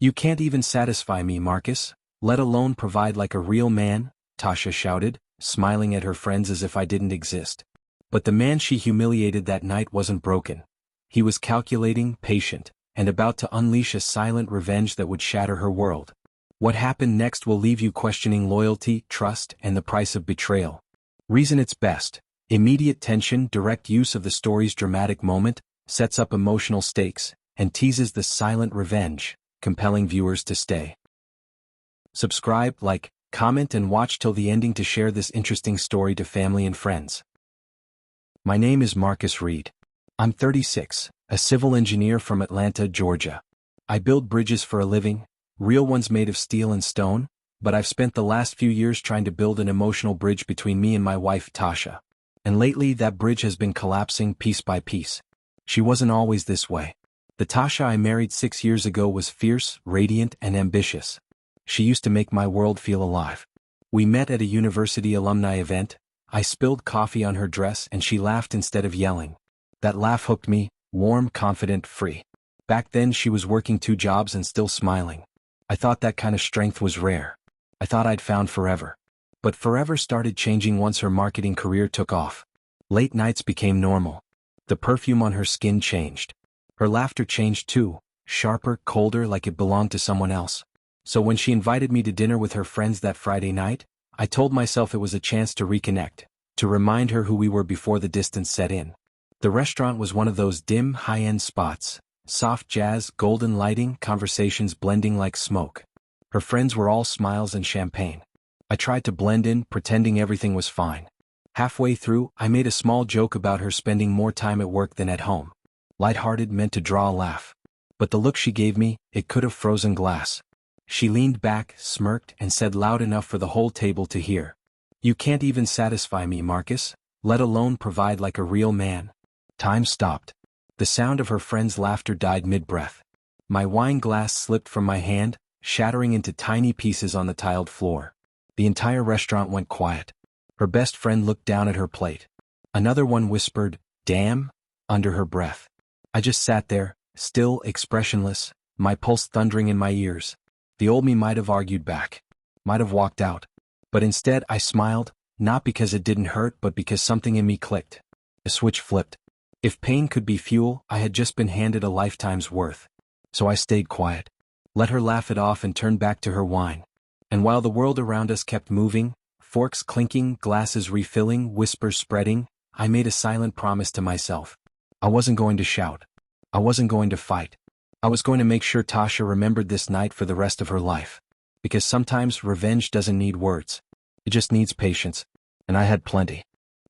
You can't even satisfy me, Marcus, let alone provide like a real man, Tasha shouted, smiling at her friends as if I didn't exist. But the man she humiliated that night wasn't broken. He was calculating, patient, and about to unleash a silent revenge that would shatter her world. What happened next will leave you questioning loyalty, trust, and the price of betrayal. Reason it's best. Immediate tension, direct use of the story's dramatic moment, sets up emotional stakes, and teases the silent revenge, compelling viewers to stay. Subscribe, like, comment and watch till the ending to share this interesting story to family and friends. My name is Marcus Reed. I'm 36, a civil engineer from Atlanta, Georgia. I build bridges for a living, real ones made of steel and stone, but I've spent the last few years trying to build an emotional bridge between me and my wife Tasha. And lately that bridge has been collapsing piece by piece. She wasn't always this way. The Tasha I married 6 years ago was fierce, radiant, and ambitious. She used to make my world feel alive. We met at a university alumni event. I spilled coffee on her dress and she laughed instead of yelling. That laugh hooked me, warm, confident, free. Back then she was working 2 jobs and still smiling. I thought that kind of strength was rare. I thought I'd found forever. But forever started changing once her marketing career took off. Late nights became normal. The perfume on her skin changed. Her laughter changed too, sharper, colder, like it belonged to someone else. So when she invited me to dinner with her friends that Friday night, I told myself it was a chance to reconnect, to remind her who we were before the distance set in. The restaurant was one of those dim, high-end spots, soft jazz, golden lighting, conversations blending like smoke. Her friends were all smiles and champagne. I tried to blend in, pretending everything was fine. Halfway through, I made a small joke about her spending more time at work than at home. Lighthearted, meant to draw a laugh. But the look she gave me, it could have frozen glass. She leaned back, smirked, and said loud enough for the whole table to hear. You can't even satisfy me, Marcus, let alone provide like a real man. Time stopped. The sound of her friend's laughter died mid-breath. My wine glass slipped from my hand, shattering into tiny pieces on the tiled floor. The entire restaurant went quiet. Her best friend looked down at her plate. Another one whispered, "Damn," under her breath. I just sat there, still, expressionless, my pulse thundering in my ears. The old me might have argued back. Might have walked out. But instead I smiled, not because it didn't hurt but because something in me clicked. A switch flipped. If pain could be fuel, I had just been handed a lifetime's worth. So I stayed quiet. Let her laugh it off and turned back to her wine. And while the world around us kept moving, forks clinking, glasses refilling, whispers spreading, I made a silent promise to myself. I wasn't going to shout. I wasn't going to fight. I was going to make sure Tasha remembered this night for the rest of her life. Because sometimes revenge doesn't need words. It just needs patience. And I had plenty.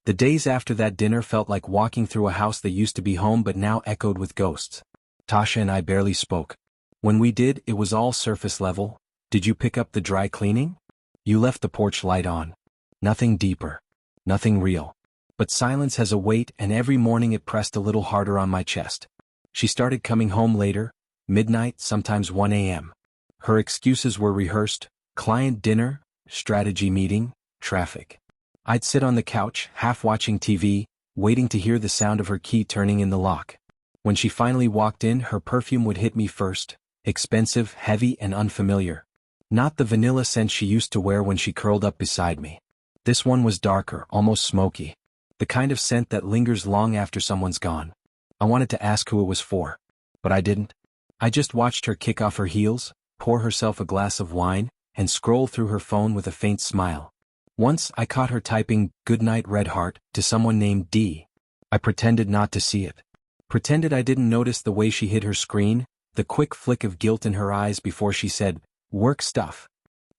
The days after that dinner felt like walking through a house that used to be home but now echoed with ghosts. Tasha and I barely spoke. When we did, it was all surface level. Did you pick up the dry cleaning? You left the porch light on. Nothing deeper. Nothing real. But silence has a weight, and every morning it pressed a little harder on my chest. She started coming home later, midnight, sometimes 1 a.m. Her excuses were rehearsed: client dinner, strategy meeting, traffic. I'd sit on the couch, half watching TV, waiting to hear the sound of her key turning in the lock. When she finally walked in, her perfume would hit me first, expensive, heavy, and unfamiliar. Not the vanilla scent she used to wear when she curled up beside me. This one was darker, almost smoky. The kind of scent that lingers long after someone's gone. I wanted to ask who it was for. But I didn't. I just watched her kick off her heels, pour herself a glass of wine, and scroll through her phone with a faint smile. Once I caught her typing "Goodnight Red Heart" to someone named D. I pretended not to see it. Pretended I didn't notice the way she hid her screen, the quick flick of guilt in her eyes before she said, "Work stuff."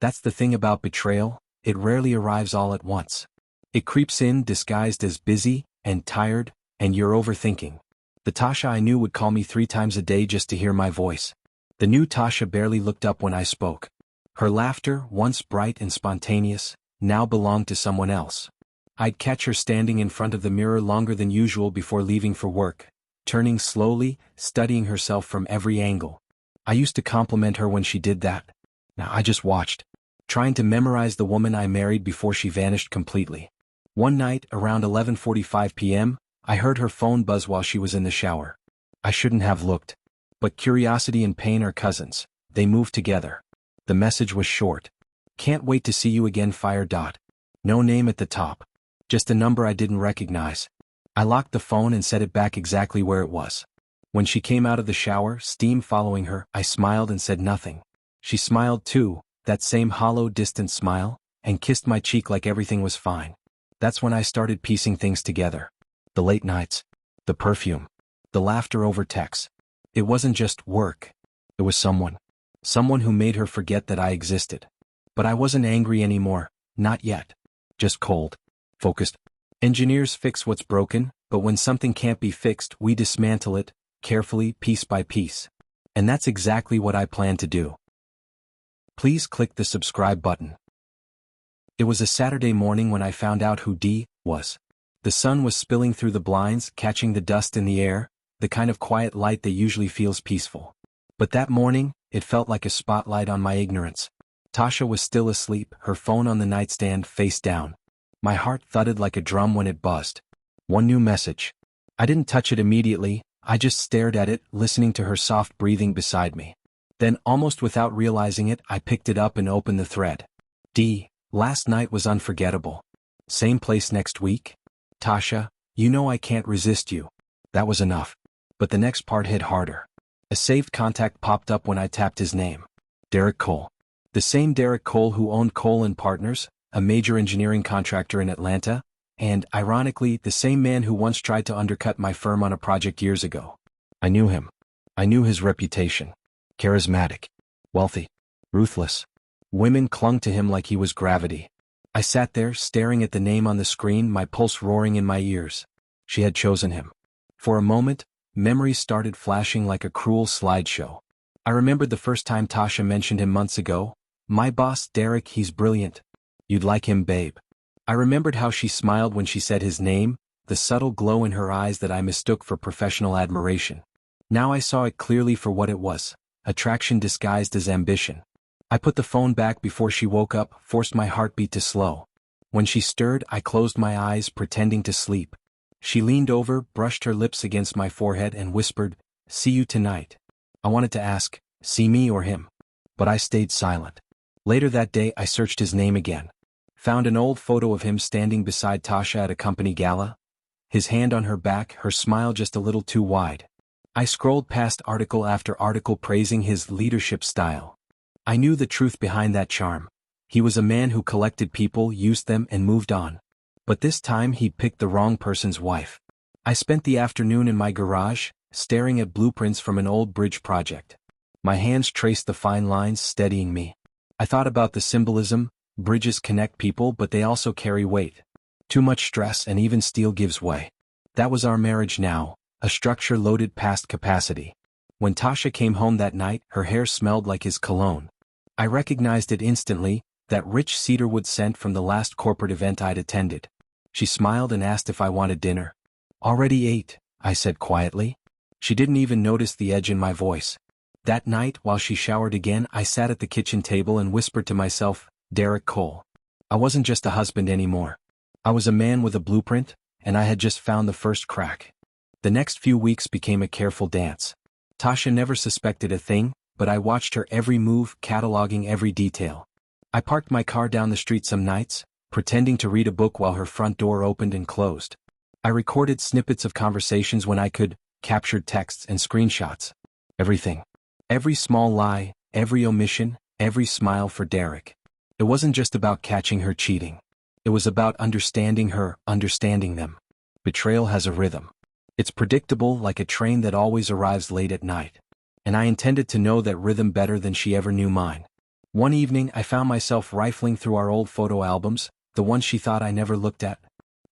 That's the thing about betrayal, it rarely arrives all at once. It creeps in disguised as busy, and tired, and you're overthinking. The Tasha I knew would call me 3 times a day just to hear my voice. The new Tasha barely looked up when I spoke. Her laughter, once bright and spontaneous, now belonged to someone else. I'd catch her standing in front of the mirror longer than usual before leaving for work, turning slowly, studying herself from every angle. I used to compliment her when she did that. Now I just watched, trying to memorize the woman I married before she vanished completely. One night, around 11:45 p.m., I heard her phone buzz while she was in the shower. I shouldn't have looked. But curiosity and pain are cousins. They moved together. The message was short. Can't wait to see you again. Fire. No name at the top. Just a number I didn't recognize. I locked the phone and set it back exactly where it was. When she came out of the shower, steam following her, I smiled and said nothing. She smiled too, that same hollow, distant smile, and kissed my cheek like everything was fine. That's when I started piecing things together. The late nights. The perfume. The laughter over text. It wasn't just work. It was someone. Someone who made her forget that I existed. But I wasn't angry anymore, not yet. Just cold. Focused. Engineers fix what's broken, but when something can't be fixed, we dismantle it, carefully, piece by piece. And that's exactly what I plan to do. Please click the subscribe button. It was a Saturday morning when I found out who D was. The sun was spilling through the blinds, catching the dust in the air, the kind of quiet light that usually feels peaceful. But that morning, it felt like a spotlight on my ignorance. Tasha was still asleep, her phone on the nightstand, face down. My heart thudded like a drum when it buzzed. One new message. I didn't touch it immediately, I just stared at it, listening to her soft breathing beside me. Then, almost without realizing it, I picked it up and opened the thread. D. Last night was unforgettable. Same place next week? Tasha, you know I can't resist you. That was enough. But the next part hit harder. A saved contact popped up when I tapped his name. Derek Cole. The same Derek Cole who owned Cole and Partners, a major engineering contractor in Atlanta, and, ironically, the same man who once tried to undercut my firm on a project years ago. I knew him. I knew his reputation. Charismatic. Wealthy. Ruthless. Women clung to him like he was gravity. I sat there, staring at the name on the screen, my pulse roaring in my ears. She had chosen him. For a moment, memories started flashing like a cruel slideshow. I remembered the first time Tasha mentioned him months ago. My boss, Derek, he's brilliant. You'd like him, babe. I remembered how she smiled when she said his name, the subtle glow in her eyes that I mistook for professional admiration. Now I saw it clearly for what it was, attraction disguised as ambition. I put the phone back before she woke up, forced my heartbeat to slow. When she stirred, I closed my eyes, pretending to sleep. She leaned over, brushed her lips against my forehead and whispered, "See you tonight." I wanted to ask, see me or him? But I stayed silent. Later that day I searched his name again. Found an old photo of him standing beside Tasha at a company gala. His hand on her back, her smile just a little too wide. I scrolled past article after article praising his leadership style. I knew the truth behind that charm. He was a man who collected people, used them, and moved on. But this time he picked the wrong person's wife. I spent the afternoon in my garage, staring at blueprints from an old bridge project. My hands traced the fine lines, steadying me. I thought about the symbolism. Bridges connect people, but they also carry weight. Too much stress and even steel gives way. That was our marriage now, a structure loaded past capacity. When Tasha came home that night, her hair smelled like his cologne. I recognized it instantly, that rich cedarwood scent from the last corporate event I'd attended. She smiled and asked if I wanted dinner. "Already ate," I said quietly. She didn't even notice the edge in my voice. That night, while she showered again, I sat at the kitchen table and whispered to myself, Derek Cole. I wasn't just a husband anymore. I was a man with a blueprint, and I had just found the first crack. The next few weeks became a careful dance. Tasha never suspected a thing, but I watched her every move, cataloging every detail. I parked my car down the street some nights, pretending to read a book while her front door opened and closed. I recorded snippets of conversations when I could, captured texts and screenshots. Everything. Every small lie, every omission, every smile for Derek. It wasn't just about catching her cheating. It was about understanding her, understanding them. Betrayal has a rhythm. It's predictable, like a train that always arrives late at night. And I intended to know that rhythm better than she ever knew mine. One evening I found myself rifling through our old photo albums, the ones she thought I never looked at.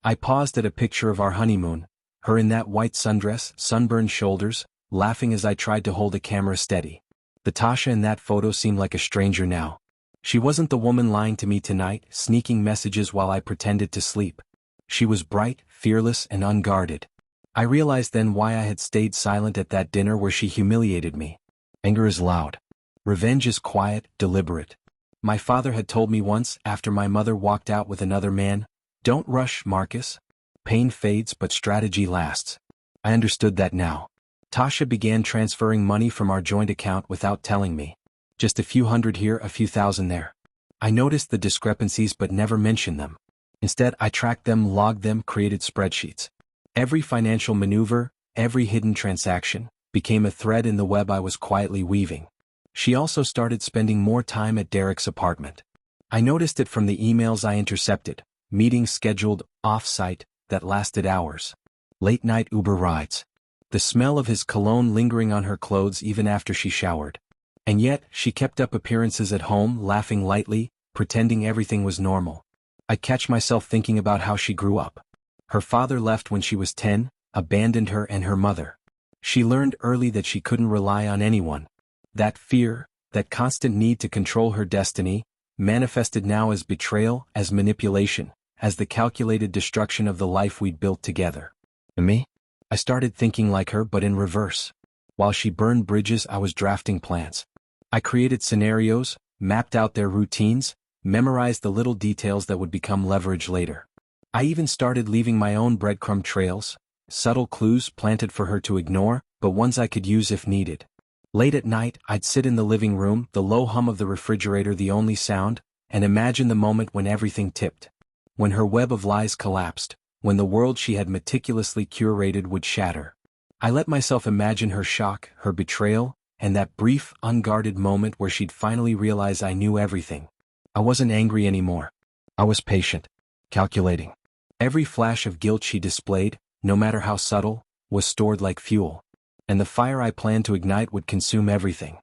I paused at a picture of our honeymoon, her in that white sundress, sunburned shoulders, laughing as I tried to hold the camera steady. The Tasha in that photo seemed like a stranger now. She wasn't the woman lying to me tonight, sneaking messages while I pretended to sleep. She was bright, fearless, and unguarded. I realized then why I had stayed silent at that dinner where she humiliated me. Anger is loud. Revenge is quiet, deliberate. My father had told me once, after my mother walked out with another man, "Don't rush, Marcus. Pain fades but strategy lasts." I understood that now. Tasha began transferring money from our joint account without telling me. Just a few hundred here, a few thousand there. I noticed the discrepancies but never mentioned them. Instead, I tracked them, logged them, created spreadsheets. Every financial maneuver, every hidden transaction, became a thread in the web I was quietly weaving. She also started spending more time at Derek's apartment. I noticed it from the emails I intercepted, meetings scheduled off-site that lasted hours. Late-night Uber rides. The smell of his cologne lingering on her clothes even after she showered. And yet, she kept up appearances at home, laughing lightly, pretending everything was normal. I catch myself thinking about how she grew up. Her father left when she was 10, abandoned her and her mother. She learned early that she couldn't rely on anyone. That fear, that constant need to control her destiny, manifested now as betrayal, as manipulation, as the calculated destruction of the life we'd built together. And me? I started thinking like her but in reverse. While she burned bridges, I was drafting plans. I created scenarios, mapped out their routines, memorized the little details that would become leverage later. I even started leaving my own breadcrumb trails, subtle clues planted for her to ignore, but ones I could use if needed. Late at night, I'd sit in the living room, the low hum of the refrigerator the only sound, and imagine the moment when everything tipped. When her web of lies collapsed, when the world she had meticulously curated would shatter. I let myself imagine her shock, her betrayal, and that brief, unguarded moment where she'd finally realize I knew everything. I wasn't angry anymore. I was patient, calculating. Every flash of guilt she displayed, no matter how subtle, was stored like fuel. And the fire I planned to ignite would consume everything.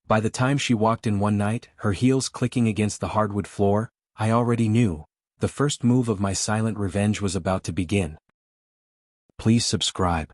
By the time she walked in one night, her heels clicking against the hardwood floor, I already knew. The first move of my silent revenge was about to begin. Please subscribe.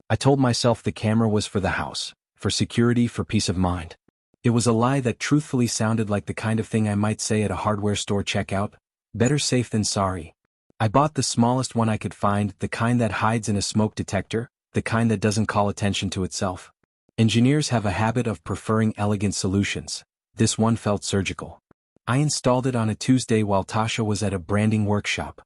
I told myself the camera was for the house, for security, for peace of mind. It was a lie that truthfully sounded like the kind of thing I might say at a hardware store checkout. Better safe than sorry. I bought the smallest one I could find, the kind that hides in a smoke detector, the kind that doesn't call attention to itself. Engineers have a habit of preferring elegant solutions. This one felt surgical. I installed it on a Tuesday while Tasha was at a branding workshop.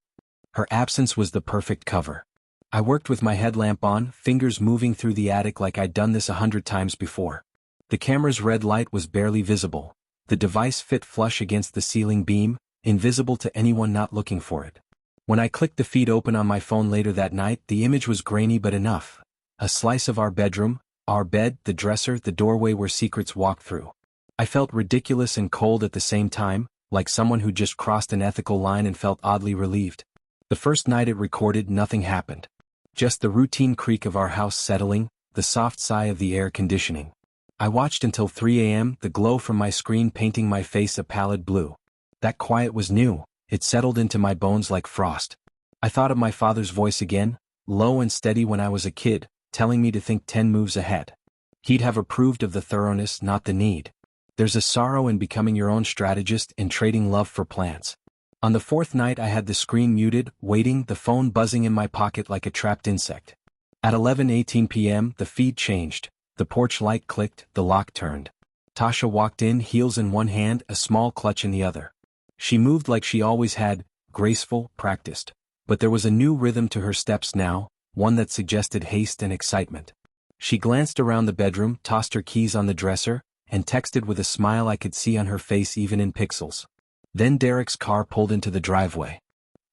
Her absence was the perfect cover. I worked with my headlamp on, fingers moving through the attic like I'd done this 100 times before. The camera's red light was barely visible. The device fit flush against the ceiling beam, invisible to anyone not looking for it. When I clicked the feed open on my phone later that night, the image was grainy but enough. A slice of our bedroom, our bed, the dresser, the doorway where secrets walked through. I felt ridiculous and cold at the same time, like someone who just crossed an ethical line and felt oddly relieved. The first night it recorded, nothing happened. Just the routine creak of our house settling, the soft sigh of the air conditioning. I watched until 3 a.m., the glow from my screen painting my face a pallid blue. That quiet was new, it settled into my bones like frost. I thought of my father's voice again, low and steady when I was a kid, telling me to think 10 moves ahead. He'd have approved of the thoroughness, not the need. There's a sorrow in becoming your own strategist and trading love for plans. On the fourth night I had the screen muted, waiting, the phone buzzing in my pocket like a trapped insect. At 11:18 p.m., the feed changed. The porch light clicked, the lock turned. Tasha walked in, heels in one hand, a small clutch in the other. She moved like she always had, graceful, practiced. But there was a new rhythm to her steps now, one that suggested haste and excitement. She glanced around the bedroom, tossed her keys on the dresser, and texted with a smile I could see on her face even in pixels. Then Derek's car pulled into the driveway.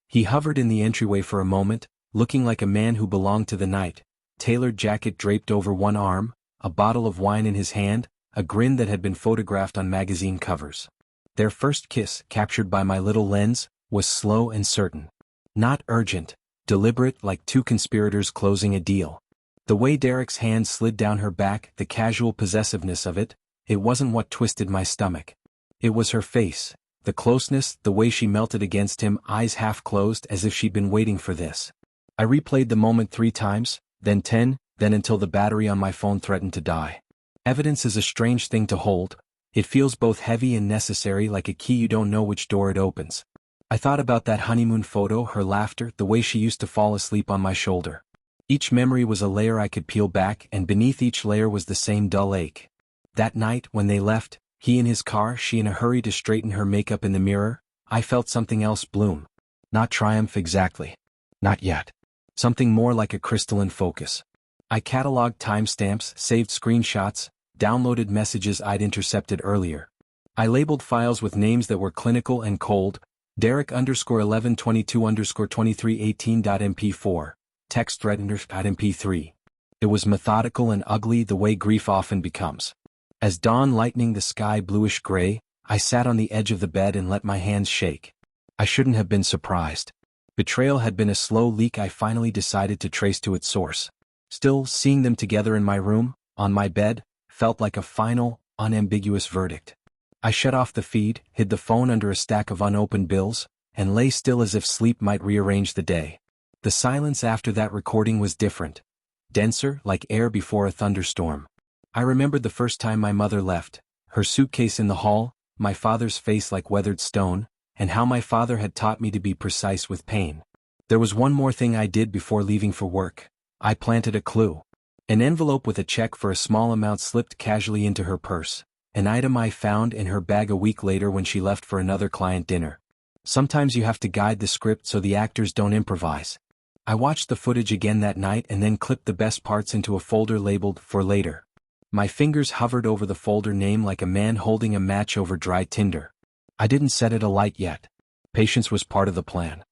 He hovered in the entryway for a moment, looking like a man who belonged to the night, tailored jacket draped over one arm, a bottle of wine in his hand, a grin that had been photographed on magazine covers. Their first kiss, captured by my little lens, was slow and certain. Not urgent, deliberate, like two conspirators closing a deal. The way Derek's hand slid down her back, the casual possessiveness of it, it wasn't what twisted my stomach. It was her face, the closeness, the way she melted against him, eyes half closed as if she'd been waiting for this. I replayed the moment 3 times, then 10, then until the battery on my phone threatened to die. Evidence is a strange thing to hold. It feels both heavy and necessary, like a key you don't know which door it opens. I thought about that honeymoon photo, her laughter, the way she used to fall asleep on my shoulder. Each memory was a layer I could peel back, and beneath each layer was the same dull ache. That night, when they left, he in his car, she in a hurry to straighten her makeup in the mirror, I felt something else bloom. Not triumph exactly. Not yet. Something more like a crystalline focus. I cataloged timestamps, saved screenshots, downloaded messages I'd intercepted earlier. I labeled files with names that were clinical and cold, Derek_1122_2318.mp4, text thread .mp3. It was methodical and ugly the way grief often becomes. As dawn lightening the sky bluish-gray, I sat on the edge of the bed and let my hands shake. I shouldn't have been surprised. Betrayal had been a slow leak I finally decided to trace to its source. Still, seeing them together in my room, on my bed, felt like a final, unambiguous verdict. I shut off the feed, hid the phone under a stack of unopened bills, and lay still as if sleep might rearrange the day. The silence after that recording was different. Denser, like air before a thunderstorm. I remembered the first time my mother left, her suitcase in the hall, my father's face like weathered stone, and how my father had taught me to be precise with pain. There was one more thing I did before leaving for work. I planted a clue. An envelope with a check for a small amount slipped casually into her purse, an item I found in her bag a week later when she left for another client dinner. Sometimes you have to guide the script so the actors don't improvise. I watched the footage again that night and then clipped the best parts into a folder labeled "For Later." My fingers hovered over the folder name like a man holding a match over dry tinder. I didn't set it alight yet. Patience was part of the plan.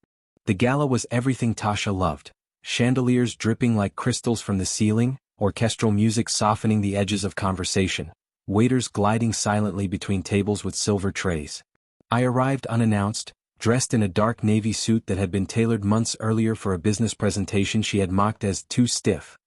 The gala was everything Tasha loved. Chandeliers dripping like crystals from the ceiling, orchestral music softening the edges of conversation, waiters gliding silently between tables with silver trays. I arrived unannounced, dressed in a dark navy suit that had been tailored months earlier for a business presentation she had mocked as too stiff.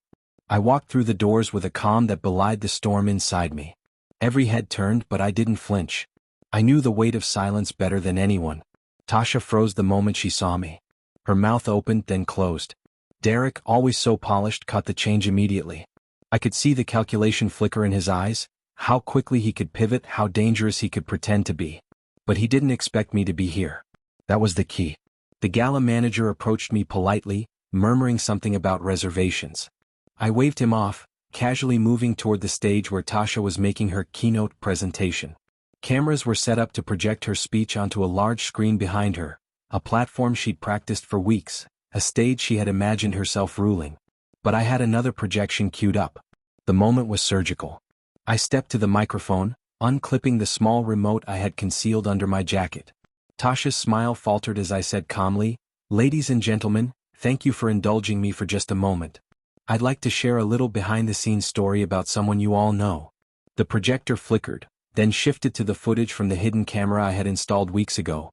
I walked through the doors with a calm that belied the storm inside me. Every head turned, but I didn't flinch. I knew the weight of silence better than anyone. Tasha froze the moment she saw me. Her mouth opened, then closed. Derek, always so polished, caught the change immediately. I could see the calculation flicker in his eyes, how quickly he could pivot, how dangerous he could pretend to be. But he didn't expect me to be here. That was the key. The gala manager approached me politely, murmuring something about reservations. I waved him off, casually moving toward the stage where Tasha was making her keynote presentation. Cameras were set up to project her speech onto a large screen behind her, a platform she'd practiced for weeks, a stage she had imagined herself ruling. But I had another projection queued up. The moment was surgical. I stepped to the microphone, unclipping the small remote I had concealed under my jacket. Tasha's smile faltered as I said calmly, "Ladies and gentlemen, thank you for indulging me for just a moment. I'd like to share a little behind-the-scenes story about someone you all know." The projector flickered, then shifted to the footage from the hidden camera I had installed weeks ago.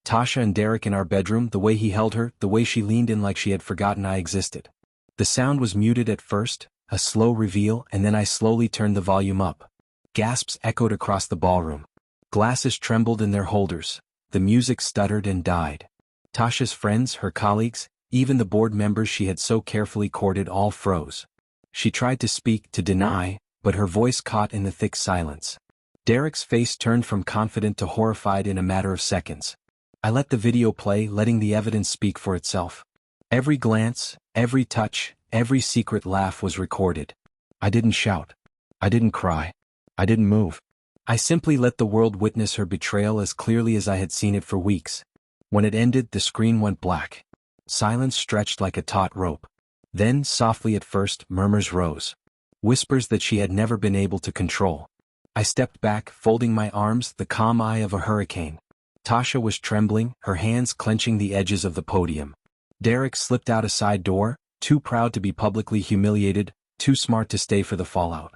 Tasha and Derek in our bedroom, the way he held her, the way she leaned in like she had forgotten I existed. The sound was muted at first, a slow reveal, and then I slowly turned the volume up. Gasps echoed across the ballroom. Glasses trembled in their holders. The music stuttered and died. Tasha's friends, her colleagues, even the board members she had so carefully courted all froze. She tried to speak, to deny, but her voice caught in the thick silence. Derek's face turned from confident to horrified in a matter of seconds. I let the video play, letting the evidence speak for itself. Every glance, every touch, every secret laugh was recorded. I didn't shout. I didn't cry. I didn't move. I simply let the world witness her betrayal as clearly as I had seen it for weeks. When it ended, the screen went black. Silence stretched like a taut rope. Then, softly at first, murmurs rose. Whispers that she had never been able to control. I stepped back, folding my arms, the calm eye of a hurricane. Tasha was trembling, her hands clenching the edges of the podium. Derek slipped out a side door, too proud to be publicly humiliated, too smart to stay for the fallout.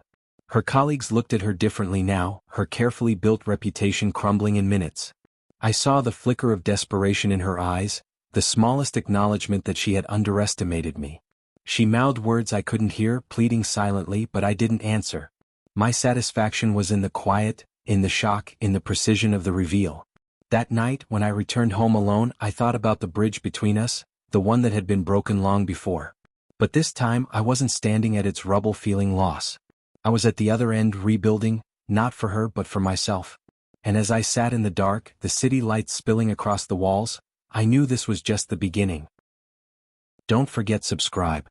Her colleagues looked at her differently now, her carefully built reputation crumbling in minutes. I saw the flicker of desperation in her eyes, the smallest acknowledgement that she had underestimated me. She mouthed words I couldn't hear, pleading silently, but I didn't answer. My satisfaction was in the quiet, in the shock, in the precision of the reveal. That night, when I returned home alone, I thought about the bridge between us, the one that had been broken long before. But this time, I wasn't standing at its rubble feeling loss. I was at the other end rebuilding, not for her but for myself. And as I sat in the dark, the city lights spilling across the walls, I knew this was just the beginning. Don't forget subscribe.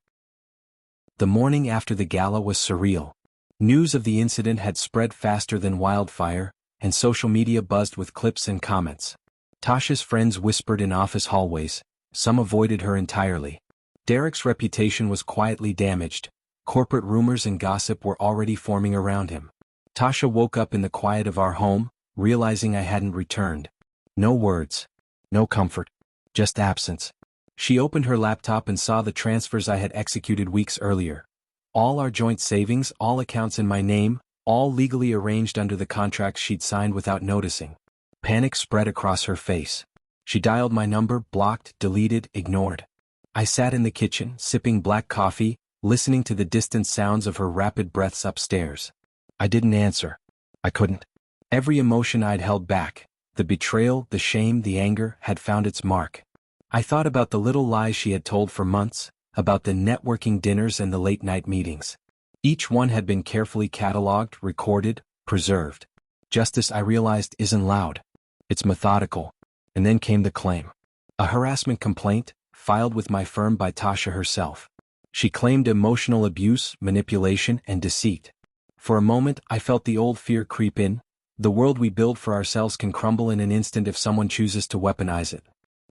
The morning after the gala was surreal. News of the incident had spread faster than wildfire, and social media buzzed with clips and comments. Tasha's friends whispered in office hallways, some avoided her entirely. Derek's reputation was quietly damaged. Corporate rumors and gossip were already forming around him. Tasha woke up in the quiet of our home, realizing I hadn't returned. No words. No comfort. Just absence. She opened her laptop and saw the transfers I had executed weeks earlier. All our joint savings, all accounts in my name, all legally arranged under the contracts she'd signed without noticing. Panic spread across her face. She dialed my number, blocked, deleted, ignored. I sat in the kitchen, sipping black coffee, listening to the distant sounds of her rapid breaths upstairs. I didn't answer. I couldn't. Every emotion I'd held back, the betrayal, the shame, the anger, had found its mark. I thought about the little lies she had told for months, about the networking dinners and the late-night meetings. Each one had been carefully catalogued, recorded, preserved. Justice, I realized, isn't loud. It's methodical. And then came the claim. A harassment complaint, filed with my firm by Tasha herself. She claimed emotional abuse, manipulation, and deceit. For a moment, I felt the old fear creep in. The world we build for ourselves can crumble in an instant if someone chooses to weaponize it.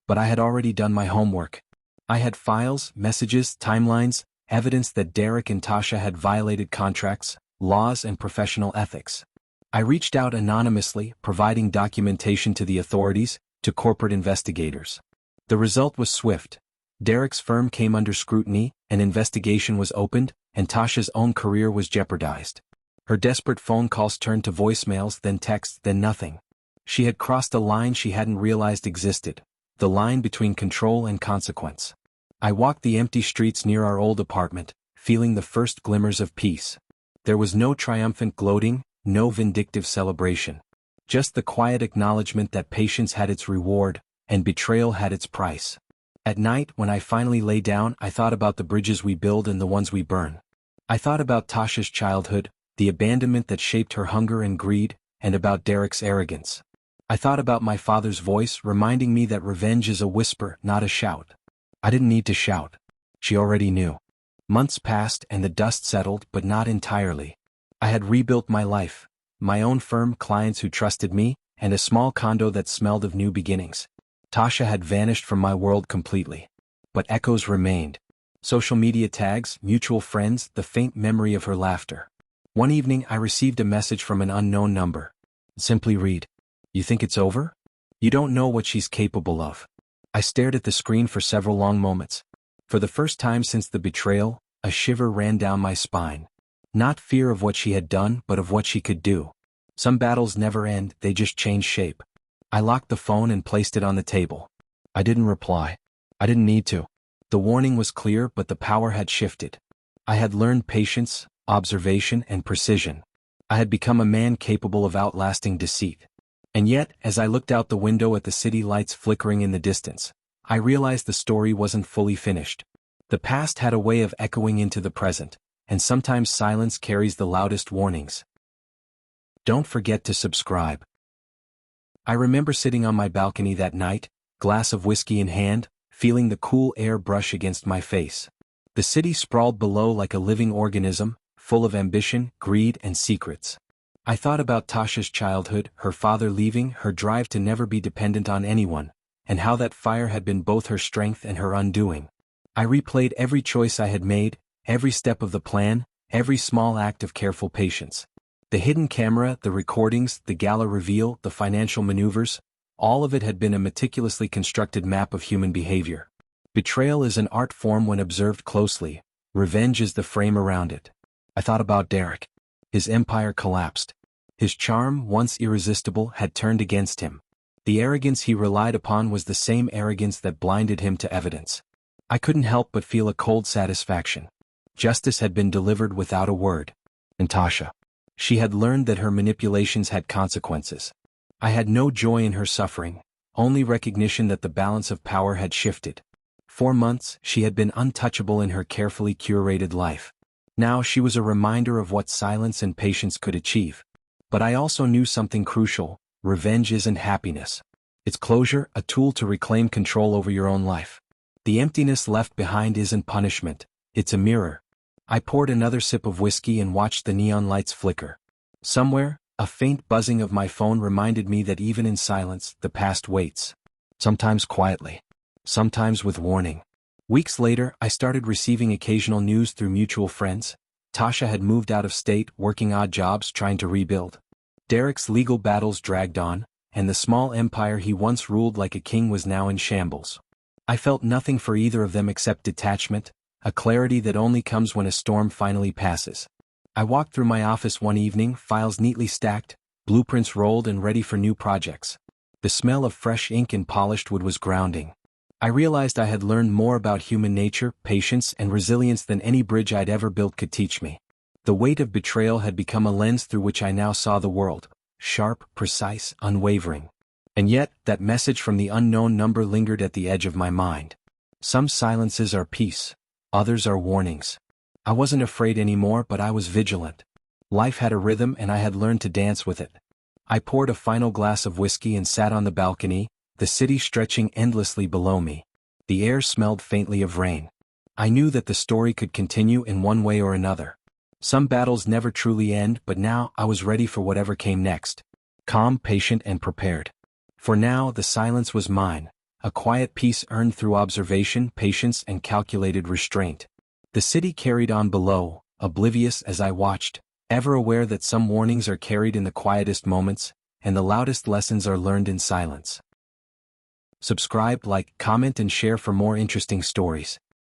But I had already done my homework. I had files, messages, timelines, evidence that Derek and Tasha had violated contracts, laws, and professional ethics. I reached out anonymously, providing documentation to the authorities, to corporate investigators. The result was swift. Derek's firm came under scrutiny, an investigation was opened, and Tasha's own career was jeopardized. Her desperate phone calls turned to voicemails, then texts, then nothing. She had crossed a line she hadn't realized existed, the line between control and consequence. I walked the empty streets near our old apartment, feeling the first glimmers of peace. There was no triumphant gloating, no vindictive celebration. Just the quiet acknowledgement that patience had its reward, and betrayal had its price. At night, when I finally lay down, I thought about the bridges we build and the ones we burn. I thought about Tasha's childhood, the abandonment that shaped her hunger and greed, and about Derek's arrogance. I thought about my father's voice reminding me that revenge is a whisper, not a shout. I didn't need to shout. She already knew. Months passed and the dust settled, but not entirely. I had rebuilt my life, my own firm, clients who trusted me, and a small condo that smelled of new beginnings. Tasha had vanished from my world completely. But echoes remained. Social media tags, mutual friends, the faint memory of her laughter. One evening I received a message from an unknown number. Simply read, "You think it's over? You don't know what she's capable of." I stared at the screen for several long moments. For the first time since the betrayal, a shiver ran down my spine. Not fear of what she had done, but of what she could do. Some battles never end, they just change shape. I locked the phone and placed it on the table. I didn't reply. I didn't need to. The warning was clear, but the power had shifted. I had learned patience, observation, and precision. I had become a man capable of outlasting deceit. And yet, as I looked out the window at the city lights flickering in the distance, I realized the story wasn't fully finished. The past had a way of echoing into the present, and sometimes silence carries the loudest warnings. Don't forget to subscribe. I remember sitting on my balcony that night, glass of whiskey in hand, feeling the cool air brush against my face. The city sprawled below like a living organism, full of ambition, greed, and secrets. I thought about Tasha's childhood, her father leaving, her drive to never be dependent on anyone, and how that fire had been both her strength and her undoing. I replayed every choice I had made, every step of the plan, every small act of careful patience. The hidden camera, the recordings, the gala reveal, the financial maneuvers, all of it had been a meticulously constructed map of human behavior. Betrayal is an art form when observed closely. Revenge is the frame around it. I thought about Derek. His empire collapsed. His charm, once irresistible, had turned against him. The arrogance he relied upon was the same arrogance that blinded him to evidence. I couldn't help but feel a cold satisfaction. Justice had been delivered without a word. And Tasha. She had learned that her manipulations had consequences. I had no joy in her suffering, only recognition that the balance of power had shifted. For months, she had been untouchable in her carefully curated life. Now she was a reminder of what silence and patience could achieve. But I also knew something crucial: revenge isn't happiness. It's closure, a tool to reclaim control over your own life. The emptiness left behind isn't punishment, it's a mirror. I poured another sip of whiskey and watched the neon lights flicker. Somewhere, a faint buzzing of my phone reminded me that even in silence, the past waits. Sometimes quietly. Sometimes with warning. Weeks later, I started receiving occasional news through mutual friends. Tasha had moved out of state, working odd jobs trying to rebuild. Derek's legal battles dragged on, and the small empire he once ruled like a king was now in shambles. I felt nothing for either of them except detachment, a clarity that only comes when a storm finally passes. I walked through my office one evening, files neatly stacked, blueprints rolled and ready for new projects. The smell of fresh ink and polished wood was grounding. I realized I had learned more about human nature, patience, and resilience than any bridge I'd ever built could teach me. The weight of betrayal had become a lens through which I now saw the world, sharp, precise, unwavering. And yet, that message from the unknown number lingered at the edge of my mind. Some silences are peace, others are warnings. I wasn't afraid anymore, but I was vigilant. Life had a rhythm and I had learned to dance with it. I poured a final glass of whiskey and sat on the balcony, the city stretching endlessly below me. The air smelled faintly of rain. I knew that the story could continue in one way or another. Some battles never truly end, but now I was ready for whatever came next. Calm, patient, and prepared. For now, the silence was mine, a quiet peace earned through observation, patience, and calculated restraint. The city carried on below, oblivious as I watched, ever aware that some warnings are carried in the quietest moments, and the loudest lessons are learned in silence. Subscribe, like, comment, and share for more interesting stories.